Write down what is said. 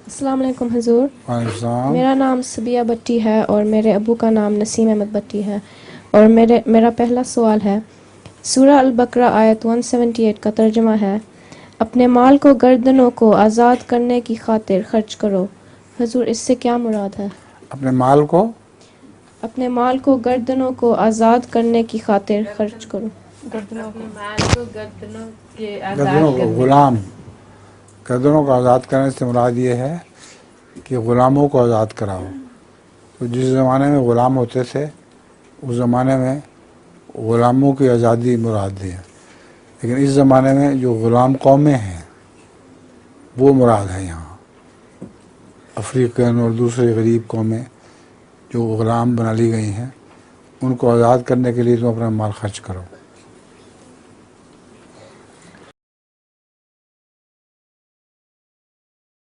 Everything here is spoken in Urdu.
السلام علیکم حضور. وعلیکم السلام. میرا نام سبیہ بٹی ہے اور میرے ابو کا نام نسیم احمد بٹی ہے، اور میرا پہلا سوال ہے. سورہ البقرہ آیت 178 کا ترجمہ ہے: اپنے مال کو گردنوں کو آزاد کرنے کی خاطر خرچ کرو. حضور، اس سے کیا مراد ہے؟ اپنے مال کو اپنے مال کو گردنوں کو آزاد کرنے کی خاطر خرچ کرو. گردنوں کو گردنوں کو آزاد کرنے سے مراد یہ ہے کہ غلاموں کو آزاد کراؤ. تو جس زمانے میں غلام ہوتے تھے اس زمانے میں غلاموں کی آزادی مراد ہے، لیکن اس زمانے میں جو غلام قومیں ہیں وہ مراد ہے. یہاں افریقن اور دوسرے غریب قومیں جو غلام بنا لی گئی ہیں ان کو آزاد کرنے کے لیے تم اپنا مال خرچ کرو.